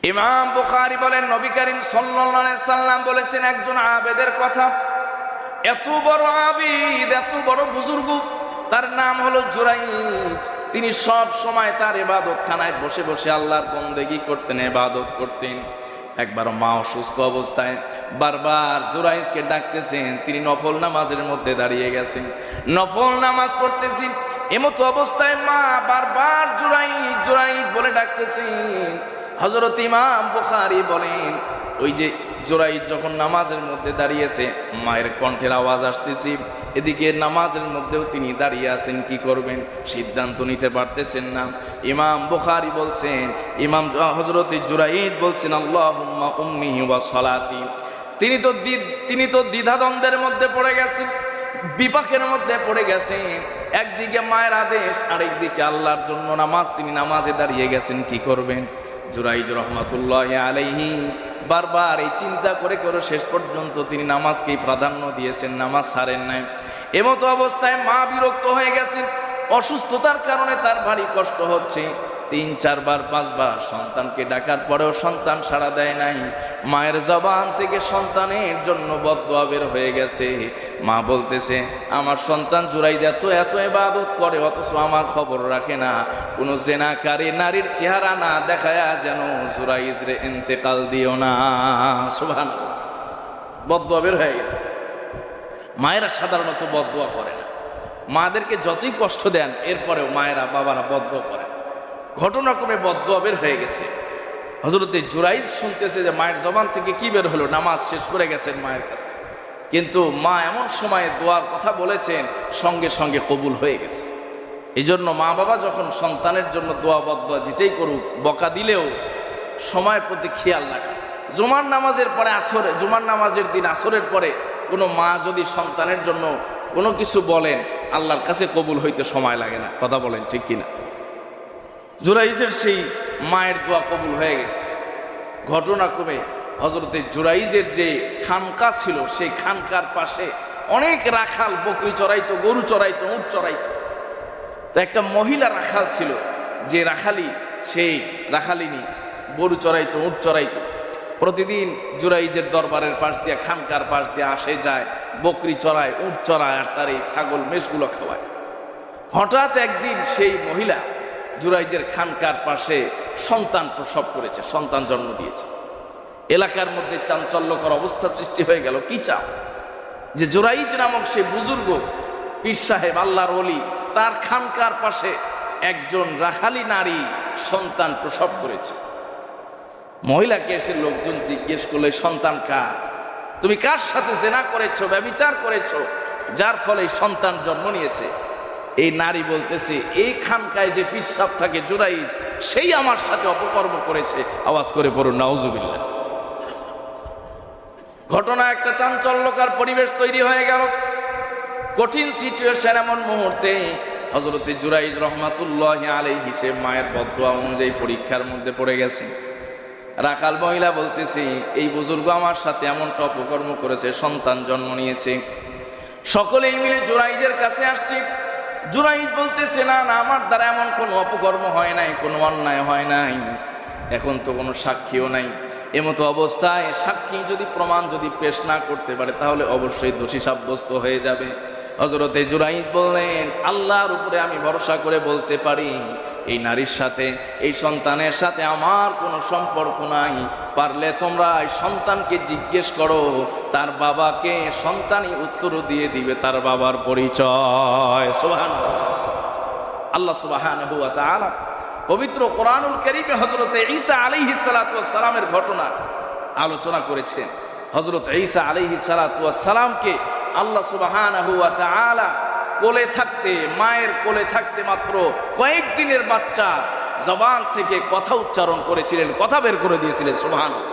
ইমাম বুখারী বলেন নবী করিম সাল্লাল্লাহু আলাইহি সাল্লাম বলেছেন একজন আবেদের কথা, এত বড় আবিদ, এত বড় বুজুর্গ, তার নাম হলো জুরাইজ। তিনি সব সময় তার ইবাদতখানায় বসে বসে আল্লাহর বন্দেগী করতেন, ইবাদত করতেন। একবার মা অসুস্থ অবস্থায় বারবার জুরাইজকে ডাকতেছেন। তিনি নফল নামাজের মধ্যে দাঁড়িয়ে গেছেন, নফল নামাজ পড়তেছেন। এমতো অবস্থায় মা বারবার জুরাইজ জুরাইজ বলে ডাকতেছেন। হযরত ইমাম বুখারী বলেন ওই যে জুরাইজ যখন নামাজের মধ্যে দাঁড়িয়েছে, মায়ের কণ্ঠের আওয়াজ আসতেছে, এদিকে নামাজের মধ্যেও তিনি দাঁড়িয়ে আছেন, কি করবেন সিদ্ধান্ত নিতে পারতেছেন না। ইমাম বুখারী বলছেন, ইমাম হযরত জুরাইজ বলছেন আল্লাহুম্মা উম্মিহি ওয়া সালাতি। তিনি তো দ্বিধাদ্বন্দ্বের মধ্যে পড়ে গেছেন, বিপাকের মধ্যে পড়ে গেছেন। একদিকে মায়ের আদেশ, আরেকদিকে আল্লাহর জন্য নামাজ, তিনি নামাজে দাঁড়িয়ে গেছেন, কি করবেন। জুরাইজ রহমাতুল্লাহি আলাইহি বারবার এই চিন্তা করে করে শেষ পর্যন্ত তিনি নামাজকেই প্রাধান্য দিয়েছেন, নামাজ ছাড়েন নাই। এমতো অবস্থায় মা বিরক্ত হয়ে গেছেন, অসুস্থতার কারণে তার ভারী কষ্ট হচ্ছে। 3, 4, 5 সন্তানকে ডাকার পরেও সন্তান সাড়া দেয় নাই। মায়ের জবান থেকে সন্তানের জন্য বদদুয়া বের হয়ে গেছে। মা বলতেছে, আমার সন্তান জুরাইজ এত এত ইবাদত করে, অথচ আমার খবর রাখে না। কোনো জেনাকারী নারীর চেহারা না দেখায়া যেন জুরাইজ রে ইন্তেকাল দিও না। সুবহানাল্লাহ, বদদুয়া বের হয়ে গেছে। মায়েরা সাধারণত বদদুয়া করে না, মাদেরকে যতই কষ্ট দেন এরপরেও মায়েরা বাবারা বদদুয়া করে। ঘটনাক্রমে বদদুয়া বের হয়ে গেছে। হযরত জুরাইজ শুনতেছে যে মায়ের জবান থেকে কি বের হলো, নামাজ শেষ করে গেছেন মায়ের কাছে, কিন্তু মা এমন সময়ে দোয়ার কথা বলেছেন, সঙ্গে সঙ্গে কবুল হয়ে গেছে। এই জন্য মা বাবা যখন সন্তানের জন্য দোয়া বদদুয়া যেটাই করুক, বকা দিলেও সময়ের প্রতি খেয়াল রাখা। জুমার নামাজের পরে জুমার নামাজের দিন আসরের পরে কোনো মা যদি সন্তানের জন্য কোনো কিছু বলেন, আল্লাহর কাছে কবুল হইতে সময় লাগে না। কথা বলেন ঠিক কিনা? জুরাইজের সেই মায়ের দোয়া কবুল হয়ে গেছে। ঘটনাক্রমে হযরত জুরাইজের যে খানকা ছিল, সেই খানকার পাশে অনেক রাখাল বকরি চড়াইতো, গরু চড়াইতো, উট চড়াইতো। তো একটা মহিলা রাখাল ছিল, যে রাখালি, সেই রাখালিনী গরু চড়াইতো, উট চড়াইতো। প্রতিদিন জুরাইজের দরবারের পাশ দিয়ে, খানকার পাশ দিয়ে আসে যায়, বকরি চড়ায়, উট চড়ায়, আর তার এই ছাগল মেষগুলো খাওয়ায়। হঠাৎ একদিন সেই মহিলা জুরাইজের খানকার পাশে সন্তান প্রসব করেছে, সন্তান জন্ম দিয়েছে। এলাকার মধ্যে চাঞ্চল্যকর অবস্থা সৃষ্টি হয়ে গেল। কি চাপ যে জুরাইজ নামক সেই বুজুর্গ পীর সাহেব, আল্লাহর ওলি, তার খানকার পাশে একজন রাখালি নারী সন্তান প্রসব করেছে। মহিলাকে এসে লোকজন জিজ্ঞেস করলে, সন্তান কার? তুমি কার সাথে জেনা করেছো, ব্যভিচার করেছো, যার ফলে সন্তান জন্ম নিয়েছে? এই নারী বলতেছে, এই খানকায় যে পিসাব থাকে জুরাইজ, সেই আমার সাথে অপকর্ম করেছে। আওয়াজ করে পড়ুন নাউজুবিল্লাহ। ঘটনা একটা চাঞ্চল্যকর পরিবেশ তৈরি হয়ে গেল, কঠিন সিচুয়েশন। এমন মুহূর্তে হযরত জুরাইজ রহমাতুল্লাহি আলাইহি সে মায়ের বদদুয়া অনুযায়ী পরীক্ষার মধ্যে পড়ে গেছে। রাখাল মহিলা বলতেছে, এই বুজুর্গ আমার সাথে এমনটা অপকর্ম করেছে, সন্তান জন্ম নিয়েছে। সকলেই মিলে জুরাইজের কাছে আসছে। জুরাইজ বলতেছে, না না, আমার দ্বারা এমন কোনো অপকর্ম হয় নাই, কোনো অন্যায় হয় নাই, এখন তো কোনো সাক্ষীও নাই। এমতো অবস্থায় সাক্ষী যদি প্রমাণ যদি পেশ না করতে পারে, তাহলে অবশ্যই দোষী সাব্যস্ত হয়ে যাবে। হযরত জুরাইজ বললেন, আল্লাহর উপরে আমি ভরসা করে বলতে পারি, এই নারীর সাথে, এই সন্তানের সাথে আমার কোনো সম্পর্ক নাই। পারলে তোমরা এই সন্তানকে জিজ্ঞেস করো, তার বাবাকে। সন্তানই উত্তর দিয়ে দিবে তার বাবার পরিচয়। সুবহানাল্লাহ। আল্লাহ সুবহানাহু ওয়া তাআলা পবিত্র কোরআনুল কারীমে হযরত ঈসা আলাইহিস সালাতু ওয়াস সালামের ঘটনা আলোচনা করেছেন। হযরত ঈসা আলাইহিস সালাতু ওয়াস সালামকে আল্লাহ সুবহানাহু ওয়া তাআলা কোলে থাকতে, মায়ের কোলে থাকতে মাত্র কয়েকদিনের বাচ্চা জবান থেকে কথা উচ্চারণ করেছিলেন, কথা বের করে দিয়েছিলেন। সুবহানাল্লাহ।